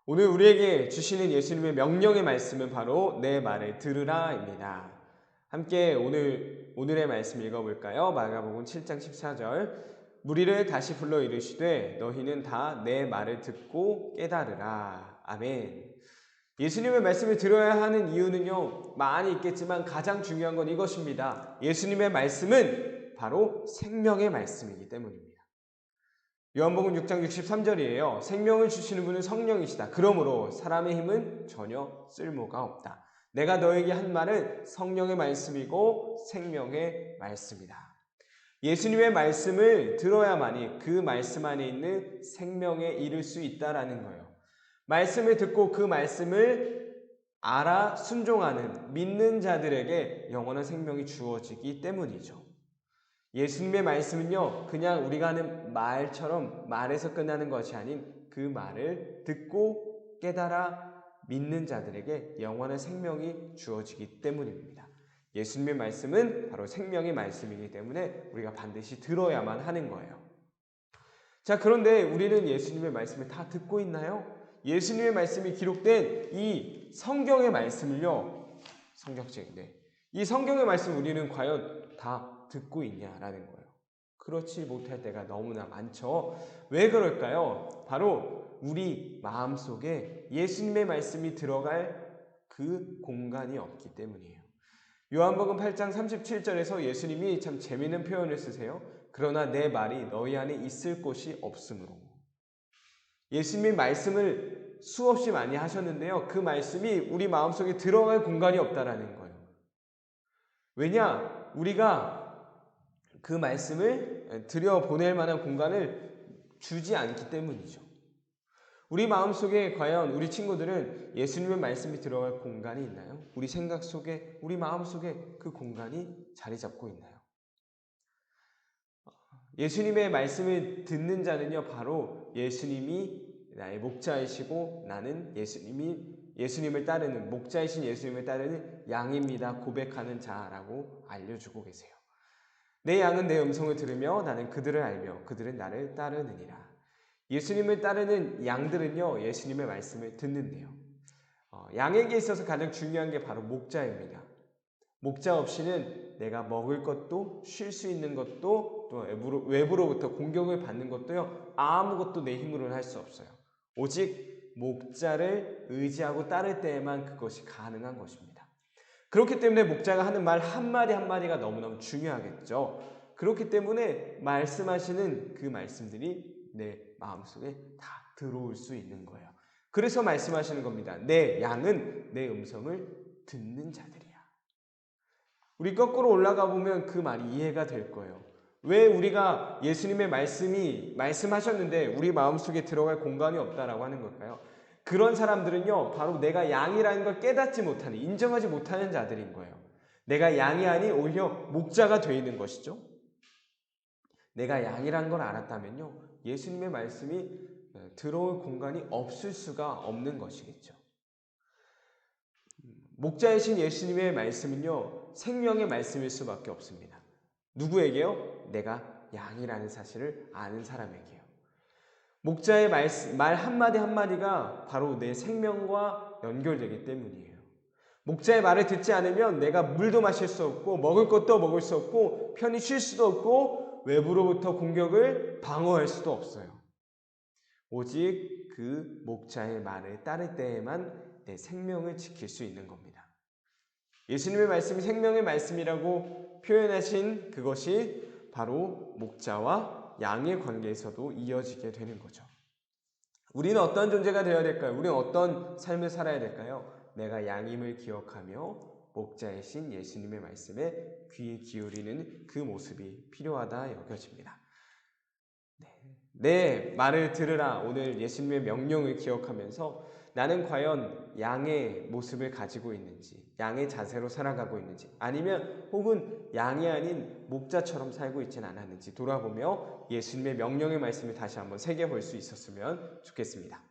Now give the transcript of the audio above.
오늘 우리에게 주시는 예수님의 명령의 말씀은 바로 내 말을 들으라입니다. 함께 오늘의 말씀 읽어볼까요? 마가복음 7장 14절. 무리를 다시 불러 이르시되 너희는 다 내 말을 듣고 깨달으라. 아멘. 예수님의 말씀을 들어야 하는 이유는요, 많이 있겠지만 가장 중요한 건 이것입니다. 예수님의 말씀은 바로 생명의 말씀이기 때문입니다. 요한복음 6장 63절이에요. 생명을 주시는 분은 성령이시다. 그러므로 사람의 힘은 전혀 쓸모가 없다. 내가 너에게 한 말은 성령의 말씀이고 생명의 말씀이다. 예수님의 말씀을 들어야만이 그 말씀 안에 있는 생명에 이를 수 있다라는 거예요. 말씀을 듣고 그 말씀을 알아 순종하는 믿는 자들에게 영원한 생명이 주어지기 때문이죠. 예수님의 말씀은요, 그냥 우리가 하는 말처럼 말에서 끝나는 것이 아닌 그 말을 듣고 깨달아 믿는 자들에게 영원한 생명이 주어지기 때문입니다. 예수님의 말씀은 바로 생명의 말씀이기 때문에 우리가 반드시 들어야만 하는 거예요. 자, 그런데 우리는 예수님의 말씀을 다 듣고 있나요? 예수님의 말씀이 기록된 이 성경의 말씀을요, 이 성경의 말씀 우리는 과연 다 듣고 있냐라는 거예요. 그렇지 못할 때가 너무나 많죠. 왜 그럴까요? 바로 우리 마음속에 예수님의 말씀이 들어갈 그 공간이 없기 때문이에요. 요한복음 8장 37절에서 예수님이 참 재미있는 표현을 쓰세요. 그러나 내 말이 너희 안에 있을 곳이 없으므로. 예수님의 말씀을 수없이 많이 하셨는데요. 그 말씀이 우리 마음속에 들어갈 공간이 없다라는 거예요. 왜냐? 우리가 그 말씀을 들여보낼 만한 공간을 주지 않기 때문이죠. 우리 마음속에 과연 우리 친구들은 예수님의 말씀이 들어갈 공간이 있나요? 우리 생각 속에, 우리 마음속에 그 공간이 자리 잡고 있나요? 예수님의 말씀을 듣는 자는요, 바로 예수님이 나의 목자이시고 나는 예수님을 따르는, 목자이신 예수님을 따르는 양입니다. 고백하는 자라고 알려주고 계세요. 내 양은 내 음성을 들으며 나는 그들을 알며 그들은 나를 따르느니라. 예수님을 따르는 양들은요, 예수님의 말씀을 듣는데요. 양에게 있어서 가장 중요한 게 바로 목자입니다. 목자 없이는 내가 먹을 것도 쉴 수 있는 것도 또 외부로부터 공격을 받는 것도요, 아무것도 내 힘으로는 할 수 없어요. 오직 목자를 의지하고 따를 때에만 그것이 가능한 것입니다. 그렇기 때문에 목자가 하는 말 한마디 한마디가 너무너무 중요하겠죠. 그렇기 때문에 말씀하시는 그 말씀들이 내 마음속에 다 들어올 수 있는 거예요. 그래서 말씀하시는 겁니다. 내 양은 내 음성을 듣는 자들이야. 우리 거꾸로 올라가 보면 그 말이 이해가 될 거예요. 왜 우리가 예수님의 말씀하셨는데 우리 마음속에 들어갈 공간이 없다라고 하는 걸까요? 그런 사람들은요, 바로 내가 양이라는 걸 깨닫지 못하는, 인정하지 못하는 자들인 거예요. 내가 양이 아닌 오히려 목자가 되어 있는 것이죠. 내가 양이라는 걸 알았다면요, 예수님의 말씀이 들어올 공간이 없을 수가 없는 것이겠죠. 목자이신 예수님의 말씀은요, 생명의 말씀일 수밖에 없습니다. 누구에게요? 내가 양이라는 사실을 아는 사람에게요. 목자의 말 한마디 한마디가 바로 내 생명과 연결되기 때문이에요. 목자의 말을 듣지 않으면 내가 물도 마실 수 없고 먹을 것도 먹을 수 없고 편히 쉴 수도 없고 외부로부터 공격을 방어할 수도 없어요. 오직 그 목자의 말을 따를 때에만 내 생명을 지킬 수 있는 겁니다. 예수님의 말씀이 생명의 말씀이라고 표현하신 그것이 바로 목자와 양의 관계에서도 이어지게 되는 거죠. 우리는 어떤 존재가 되어야 될까요? 우리는 어떤 삶을 살아야 될까요? 내가 양임을 기억하며 목자이신 예수님의 말씀에 귀 기울이는 그 모습이 필요하다 여겨집니다. 내 말을 들으라. 오늘 예수님의 명령을 기억하면서 나는 과연 양의 모습을 가지고 있는지, 양의 자세로 살아가고 있는지, 아니면 혹은 양이 아닌 목자처럼 살고 있지는 않았는지 돌아보며 예수님의 명령의 말씀을 다시 한번 새겨볼 수 있었으면 좋겠습니다.